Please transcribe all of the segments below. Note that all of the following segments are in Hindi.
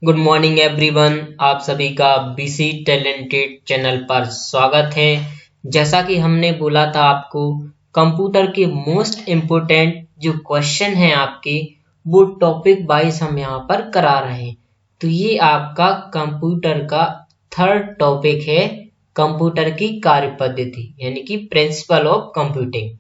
Good morning everyone. आप सभी का बीसी टैलेंटेड चैनल पर स्वागत है। जैसा कि हमने बोला था आपको, कंप्यूटर के मोस्ट इम्पोर्टेंट जो क्वेश्चन हैं आपके, वो टॉपिक वाइज हम यहाँ पर करा रहे हैं। तो ये आपका कंप्यूटर का थर्ड टॉपिक है, कंप्यूटर की कार्य पद्धति यानी कि प्रिंसिपल ऑफ कंप्यूटिंग।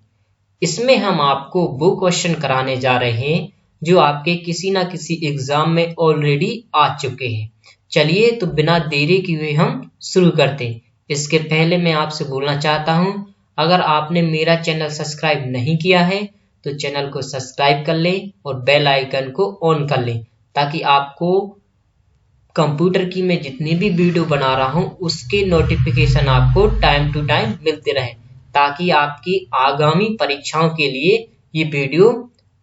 इसमें हम आपको वो क्वेश्चन कराने जा रहे हैं जो आपके किसी ना किसी एग्जाम में ऑलरेडी आ चुके हैं। चलिए तो बिना देरी किए हम शुरू करते हैं। इसके पहले मैं आपसे बोलना चाहता हूं, अगर आपने मेरा चैनल सब्सक्राइब नहीं किया है तो चैनल को सब्सक्राइब कर लें और बेल आइकन को ऑन कर लें, ताकि आपको कंप्यूटर की मैं जितनी भी वीडियो बना रहा हूं उसके नोटिफिकेशन आपको टाइम टू टाइम मिलते रहे, ताकि आपकी आगामी परीक्षाओं के लिए ये वीडियो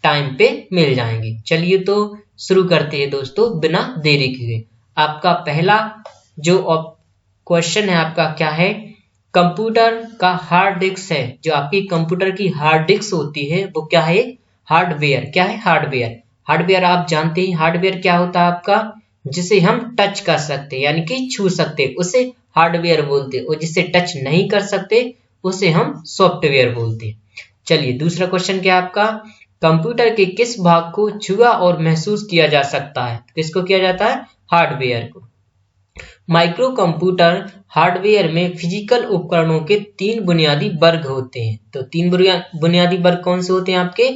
टाइम पे मिल जाएंगे। चलिए तो शुरू करते हैं दोस्तों बिना देरी किए। आपका पहला जो क्वेश्चन है आपका क्या है, कंप्यूटर का हार्ड डिस्क है, जो आपकी कंप्यूटर की हार्ड डिस्क होती है वो क्या है? हार्डवेयर। क्या है? हार्डवेयर। हार्डवेयर आप जानते हैं हार्डवेयर क्या होता है आपका, जिसे हम टच कर सकते यानी कि छू सकते उसे हार्डवेयर बोलते, और जिसे टच नहीं कर सकते उसे हम सॉफ्टवेयर बोलते। चलिए दूसरा क्वेश्चन क्या आपका, कंप्यूटर के किस भाग को छुआ और महसूस किया जा सकता है? किसको किया जाता है? हार्डवेयर को। माइक्रो कंप्यूटर हार्डवेयर में फिजिकल उपकरणों के तीन बुनियादी वर्ग होते हैं। तो तीन बुनियादी वर्ग कौन से होते हैं आपके?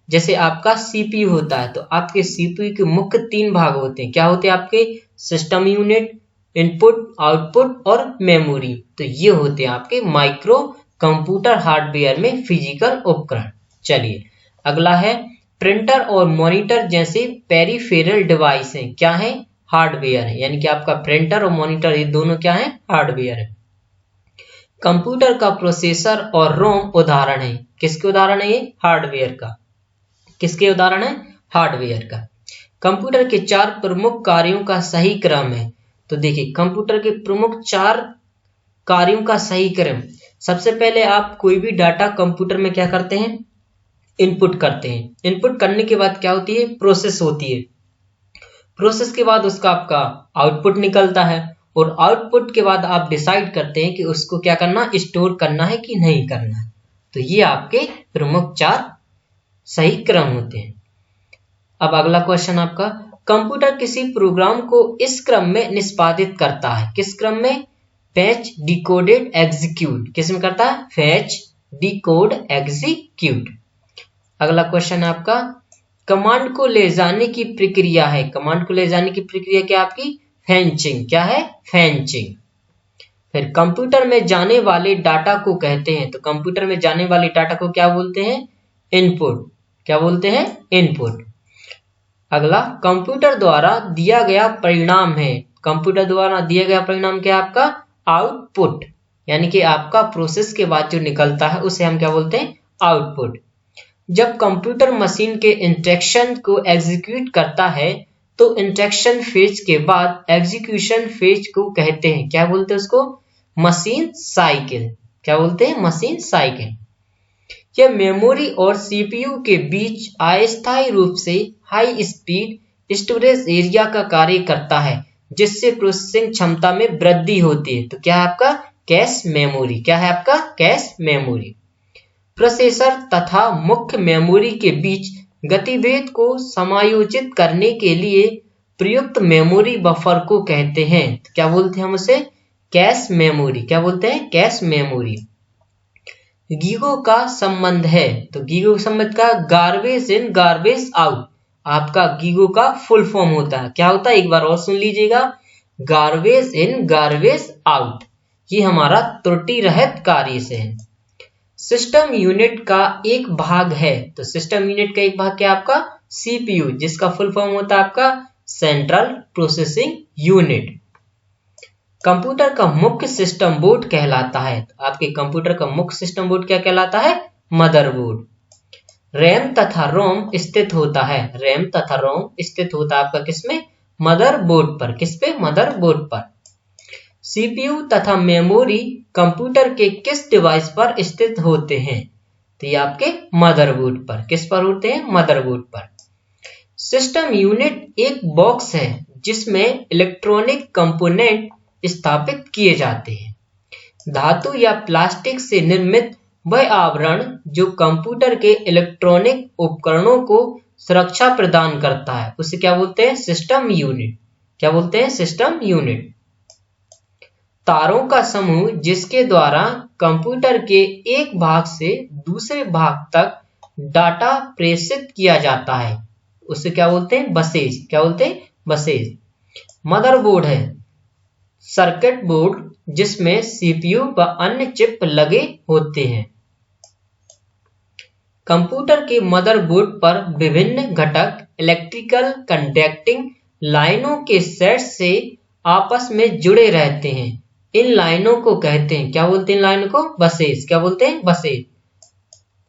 जैसे आपका सीपीयू होता है, तो आपके सीपीयू के मुख्य तीन भाग होते हैं। क्या होते हैं आपके? सिस्टम यूनिट, इनपुट, आउटपुट और मेमोरी। तो ये होते हैं आपके माइक्रो कंप्यूटर हार्डवेयर में फिजिकल उपकरण। चलिए अगला है, प्रिंटर और मॉनिटर जैसे पेरिफेरल डिवाइस हैं, क्या है? हार्डवेयर है। यानी कि आपका प्रिंटर और मॉनिटर ये दोनों क्या है? हार्डवेयर है। कंप्यूटर का प्रोसेसर और रोम उदाहरण है, किसके उदाहरण है ये? हार्डवेयर का। किसके उदाहरण है? हार्डवेयर का। कंप्यूटर के चार प्रमुख कार्यों का सही क्रम है। तो देखिए कंप्यूटर के प्रमुख चार कार्यों का सही क्रम, सबसे पहले आप कोई भी डाटा कंप्यूटर में क्या करते हैं? इनपुट करते हैं। इनपुट करने के बाद क्या होती है? प्रोसेस होती है। प्रोसेस के बाद उसका आपका आउटपुट निकलता है, और आउटपुट के बाद आप डिसाइड करते हैं कि उसको क्या करना, स्टोर करना है कि नहीं करना है। तो ये आपके प्रमुख चार सही क्रम होते हैं। अब अगला क्वेश्चन आपका, कंप्यूटर किसी प्रोग्राम को इस क्रम में निष्पादित करता है, किस क्रम में? Fetch, decoded, execute. किस में करता है? Fetch, decode, execute. अगला क्वेश्चन है आपका, कमांड को ले जाने की प्रक्रिया है। कमांड को ले जाने की प्रक्रिया क्या आपकी? फेंचिंग। क्या है? फेंचिंग। फिर कंप्यूटर में जाने वाले डाटा को कहते हैं, तो कंप्यूटर में जाने वाले डाटा को क्या बोलते हैं? इनपुट। क्या बोलते हैं? इनपुट। अगला, कंप्यूटर द्वारा दिया गया परिणाम है। कंप्यूटर द्वारा दिया गया परिणाम क्या आपका? आउटपुट। यानी कि आपका प्रोसेस के बाद जो निकलता है उसे हम क्या बोलते हैं? आउटपुट। जब कंप्यूटर मशीन के इंस्ट्रक्शन को एग्जीक्यूट करता है तो इंस्ट्रक्शन फेज के बाद एग्जीक्यूशन फेज को कहते हैं, क्या बोलते हैं उसको? Machine cycle. क्या बोलते हैं? Machine cycle. यह मेमोरी और सीपीयू के बीच अस्थायी रूप से हाई स्पीड स्टोरेज एरिया का कार्य करता है, जिससे प्रोसेसिंग क्षमता में वृद्धि होती है। तो क्या है आपका? Cache memory. क्या है आपका? Cache memory. प्रोसेसर तथा मुख्य मेमोरी के बीच गतिभेद को समायोजित करने के लिए प्रयुक्त मेमोरी बफर को कहते हैं। तो क्या बोलते हैं हम उसे? Cache memory. क्या बोलते हैं? Cache memory. गीगो का संबंध है, तो गीगो का संबंध का गार्बेज इन गार्बेज आउट। आपका गीगो का फुल फॉर्म होता है, क्या होता है? एक बार और सुन लीजिएगा, गार्बेज इन गार्बेज आउट। ये हमारा त्रुटि रहित कार्य से है। सिस्टम यूनिट का एक भाग है, तो सिस्टम यूनिट का एक भाग क्या आपका? सीपीयू, जिसका फुल फॉर्म होता है आपका सेंट्रल प्रोसेसिंग यूनिट। कंप्यूटर का मुख्य सिस्टम बोर्ड कहलाता है, तो आपके कंप्यूटर का मुख्य सिस्टम बोर्ड क्या कहलाता है? मदरबोर्ड। रैम तथा रोम स्थित होता है, रैम तथा रोम स्थित होता है आपका किसमें? मदरबोर्ड पर। किस पे? मदरबोर्ड पर। सीपीयू तथा मेमोरी कंप्यूटर के किस डिवाइस पर स्थित होते हैं? तो ये आपके मदरबोर्ड पर। किस पर होते हैं? मदरबोर्ड पर। सिस्टम यूनिट एक बॉक्स है जिसमें इलेक्ट्रॉनिक कंपोनेंट स्थापित किए जाते हैं। धातु या प्लास्टिक से निर्मित वह आवरण जो कंप्यूटर के इलेक्ट्रॉनिक उपकरणों को सुरक्षा प्रदान करता है उसे क्या बोलते हैं? System unit. क्या बोलते हैं? System unit. तारों का समूह जिसके द्वारा कंप्यूटर के एक भाग से दूसरे भाग तक डाटा प्रेषित किया जाता है उसे क्या बोलते हैं? बसेज। क्या बोलते हैं? बसेज। मदरबोर्ड है सर्किट बोर्ड जिसमें सीपीयू व अन्य चिप लगे होते हैं। कंप्यूटर के मदरबोर्ड पर विभिन्न घटक इलेक्ट्रिकल कंडक्टिंग लाइनों के सेट से आपस में जुड़े रहते हैं। इन लाइनों को कहते हैं, क्या बोलते हैं इन लाइनों को? बसेज। क्या बोलते हैं? बसेज।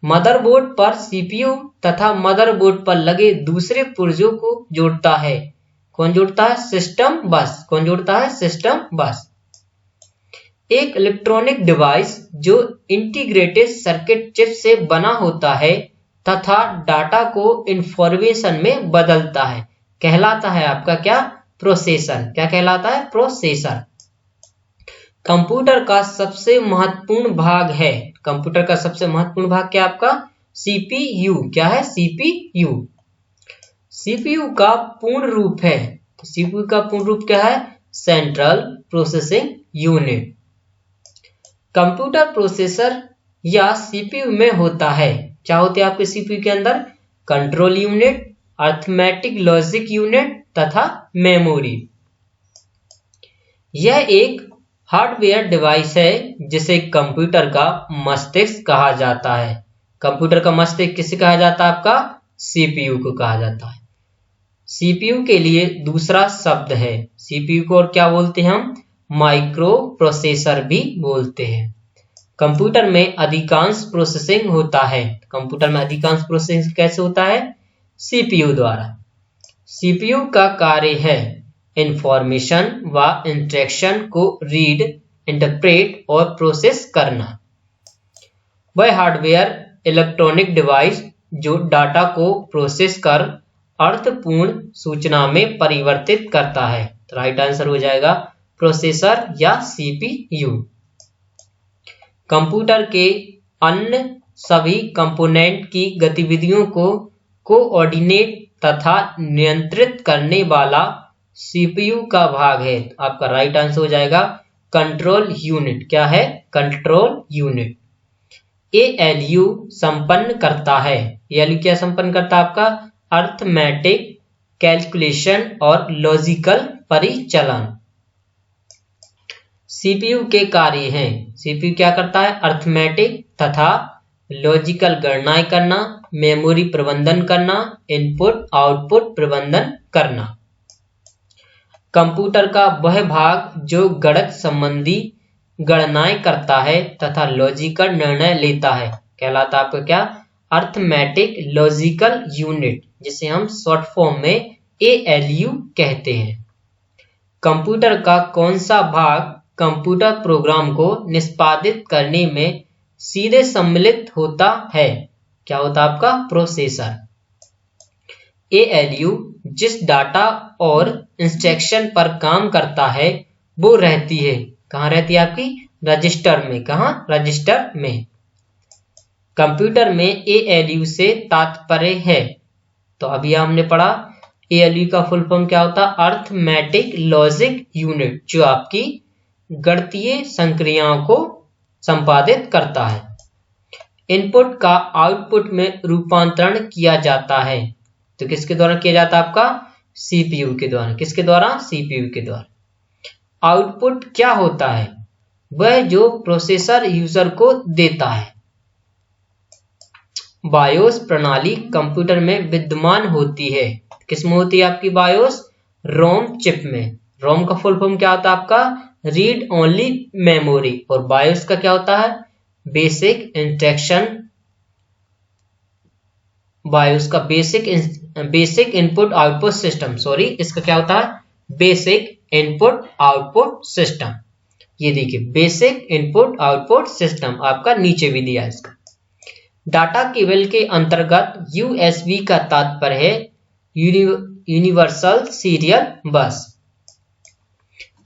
मदरबोर्ड पर सीपीयू तथा मदरबोर्ड पर लगे दूसरे पुर्जों को जोड़ता है। कौन जोड़ता है? सिस्टम बस। कौन जोड़ता है? सिस्टम बस। एक इलेक्ट्रॉनिक डिवाइस जो इंटीग्रेटेड सर्किट चिप से बना होता है तथा डाटा को इंफॉर्मेशन में बदलता है कहलाता है आपका क्या? प्रोसेसर। क्या कहलाता है? प्रोसेसर। कंप्यूटर का सबसे महत्वपूर्ण भाग है। कंप्यूटर का सबसे महत्वपूर्ण भाग क्या आपका? सीपीयू। क्या है? सीपीयू। सीपीयू का पूर्ण रूप है। सीपीयू का पूर्ण रूप क्या है? Central processing unit. Computer processor या सीपीयू में होता है। क्या होते हैं आपके सीपीयू के अंदर? Control unit, arithmetic logic unit तथा मेमोरी। यह एक हार्डवेयर डिवाइस है जिसे कंप्यूटर का मस्तिष्क कहा जाता है। कंप्यूटर का मस्तिष्क किसे कहा जाता है? आपका सीपीयू को कहा जाता है। सीपीयू के लिए दूसरा शब्द है। सीपीयू को और क्या बोलते हैं हम? माइक्रो प्रोसेसर भी बोलते हैं। कंप्यूटर में अधिकांश प्रोसेसिंग होता है। कंप्यूटर में अधिकांश प्रोसेसिंग कैसे होता है? सीपीयू द्वारा। सीपीयू का कार्य है इंफॉर्मेशन व इंस्ट्रक्शन को रीड, इंटरप्रेट और प्रोसेस करना। वह हार्डवेयर इलेक्ट्रॉनिक डिवाइस जो डाटा को प्रोसेस कर अर्थपूर्ण सूचना में परिवर्तित करता है। तो राइट आंसर हो जाएगा प्रोसेसर या सीपीयू। कंप्यूटर के अन्य सभी कंपोनेंट की गतिविधियों को कोऑर्डिनेट तथा नियंत्रित करने वाला सीपीयू का भाग है। आपका राइट आंसर हो जाएगा कंट्रोल यूनिट। क्या है? Control unit. एएलयू संपन्न करता है। एएलयू क्या संपन्न करता है? आपका अरिथमेटिक कैलकुलेशन और लॉजिकल परिचालन। सीपीयू के कार्य हैं। सीपीयू क्या करता है? अरिथमेटिक तथा लॉजिकल गणनाएं करना, मेमोरी प्रबंधन करना, इनपुट आउटपुट प्रबंधन करना। कंप्यूटर का वह भाग जो गणित संबंधी गणनाएं करता है तथा लॉजिकल निर्णय लेता है कहलाता है आपका क्या? अरिथमेटिक लॉजिकल यूनिट, जिसे हम शॉर्ट फॉर्म में एएलयू कहते हैं। कंप्यूटर का कौन सा भाग कंप्यूटर प्रोग्राम को निष्पादित करने में सीधे सम्मिलित होता है? क्या होता है आपका? प्रोसेसर। एएलयू जिस डाटा और इंस्ट्रक्शन पर काम करता है वो रहती है, कहाँ रहती है आपकी? रजिस्टर में। कहाँ? रजिस्टर में। कंप्यूटर में एएलयू से तात्पर्य है, तो अभी हमने पढ़ा एएलयू का फुल फॉर्म क्या होता है? अरिथमेटिक लॉजिक यूनिट, जो आपकी गणितीय संक्रियाओं को संपादित करता है। इनपुट का आउटपुट में रूपांतरण किया जाता है, तो किसके द्वारा किया जाता है? आपका सीपीयू के द्वारा। किसके द्वारा? सीपीयू के द्वारा। आउटपुट क्या होता है? वह जो प्रोसेसर यूजर को देता है। बायोस प्रणाली कंप्यूटर में विद्यमान होती है। किसमें होती है आपकी बायोस? रोम चिप में। रोम का फुल फॉर्म क्या होता है आपका? Read only memory. और बायोस का क्या होता है? Basic instruction. बायोस का basic input output system. Sorry, इसका क्या होता है? Basic input output system. ये देखिए, बेसिक इनपुट आउटपुट सिस्टम आपका नीचे भी दिया है इसका। डाटा केबल के अंतर्गत यूएसबी का तात्पर्य है यूनिवर्सल सीरियल बस।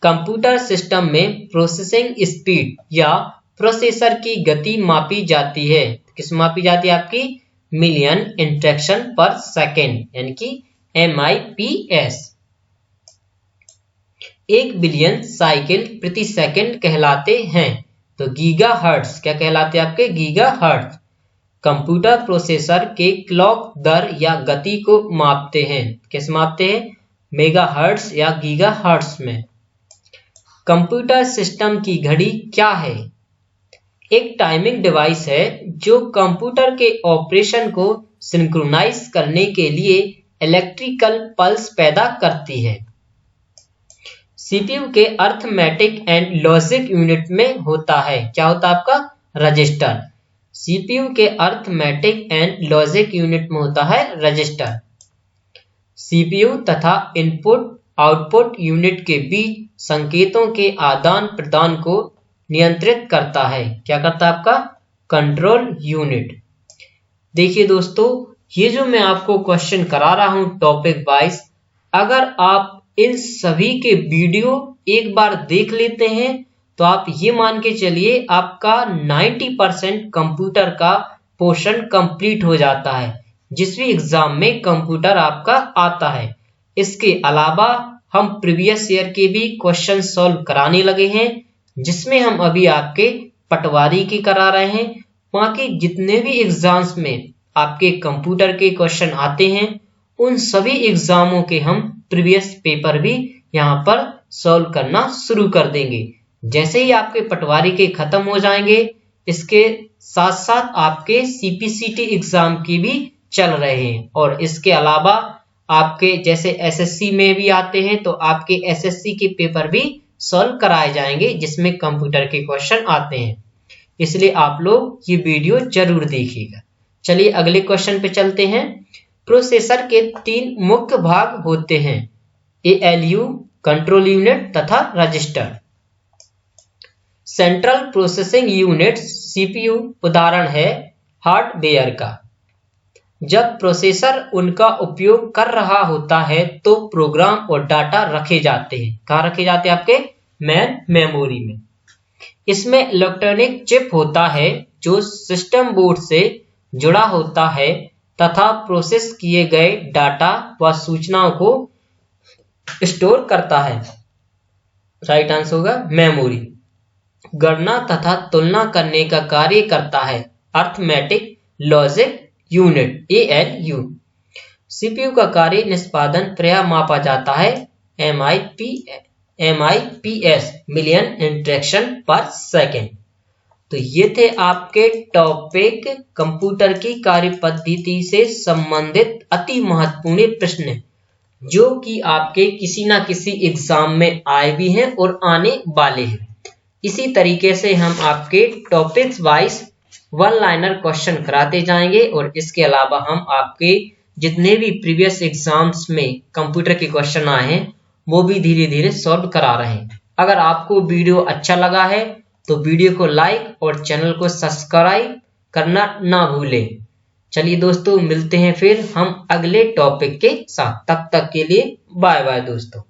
कंप्यूटर सिस्टम में प्रोसेसिंग स्पीड या प्रोसेसर की गति मापी जाती है। किस मापी जाती है आपकी? मिलियन इंस्ट्रक्शन पर सेकेंड यानी कि MIPS। 1 बिलियन साइकिल प्रति सेकंड कहलाते हैं। तो गीगाहर्ट्ज क्या कहलाते हैं आपके? गीगाहर्ट्ज। कंप्यूटर प्रोसेसर के क्लॉक दर या गति को मापते हैं। किस मापते हैं? मेगाहर्ट्ज या गीगाहर्ट्ज में। कंप्यूटर सिस्टम की घड़ी क्या है? एक टाइमिंग डिवाइस है जो कंप्यूटर के ऑपरेशन को सिंक्रोनाइज करने के लिए इलेक्ट्रिकल पल्स पैदा करती है। सीपीयू के अर्थमेटिक एंड लॉजिक यूनिट में होता है। क्या होता है आपका? रजिस्टर। सीपीयू के अर्थमेटिक एंड लॉजिक यूनिट में होता है रजिस्टर। सीपीयू तथा इनपुट आउटपुट यूनिट के बीच संकेतों के आदान प्रदान को नियंत्रित करता है। क्या करता है आपका? Control unit. देखिए दोस्तों, ये जो मैं आपको क्वेश्चन करा रहा हूं टॉपिक वाइज, अगर आप इन सभी के वीडियो एक बार देख लेते हैं तो आप ये मान के चलिए आपका 90% कंप्यूटर का पोर्शन कंप्लीट हो जाता है जिस भी एग्जाम में कंप्यूटर आपका आता है। इसके अलावा हम प्रीवियस ईयर के भी क्वेश्चन सॉल्व कराने लगे हैं, जिसमें हम अभी आपके पटवारी की करा रहे हैं। बाकी जितने भी एग्जाम्स में आपके कंप्यूटर के क्वेश्चन आते हैं उन सभी एग्जामों के हम प्रीवियस पेपर भी यहाँ पर सॉल्व करना शुरू कर देंगे। जैसे ही आपके पटवारी के खत्म हो जाएंगे, इसके साथ साथ आपके CPCT एग्जाम की भी चल रहे हैं। और इसके अलावा आपके जैसे SSC में भी आते हैं तो आपके SSC के पेपर भी सॉल्व कराए जाएंगे जिसमें कंप्यूटर के क्वेश्चन आते हैं। इसलिए आप लोग ये वीडियो जरूर देखिएगा। चलिए अगले क्वेश्चन पे चलते हैं। प्रोसेसर के 3 मुख्य भाग होते हैं, ALU, कंट्रोल यूनिट तथा register. Central processing unit CPU उदाहरण है हार्डवेयर का। जब प्रोसेसर उनका उपयोग कर रहा होता है तो प्रोग्राम और डाटा रखे जाते हैं। कहाँ रखे जाते हैं? आपके मेन मेमोरी में। इसमें इलेक्ट्रॉनिक चिप होता है जो सिस्टम बोर्ड से जुड़ा होता है तथा प्रोसेस किए गए डाटा व सूचनाओं को स्टोर करता है। राइट आंसर होगा मेमोरी। गणना तथा तुलना करने का कार्य करता है arithmetic logic unit ALU। CPU का कार्य निष्पादन प्रायः मापा जाता है MIPS मिलियन इंस्ट्रक्शन पर सेकेंड। तो ये थे आपके टॉपिक कंप्यूटर की कार्य पद्धति से संबंधित अति महत्वपूर्ण प्रश्न जो कि आपके किसी ना किसी एग्जाम में आए भी हैं और आने वाले हैं। इसी तरीके से हम आपके topics wise one liner question कराते जाएंगे और इसके अलावा हम आपके जितने भी प्रीवियस एग्जाम्स में कंप्यूटर के क्वेश्चन आए हैं वो भी धीरे धीरे सॉल्व करा रहे हैं। अगर आपको वीडियो अच्छा लगा है तो वीडियो को लाइक और चैनल को सब्सक्राइब करना ना भूलें। चलिए दोस्तों, मिलते हैं फिर हम अगले टॉपिक के साथ। तब तक के लिए बाय बाय दोस्तों।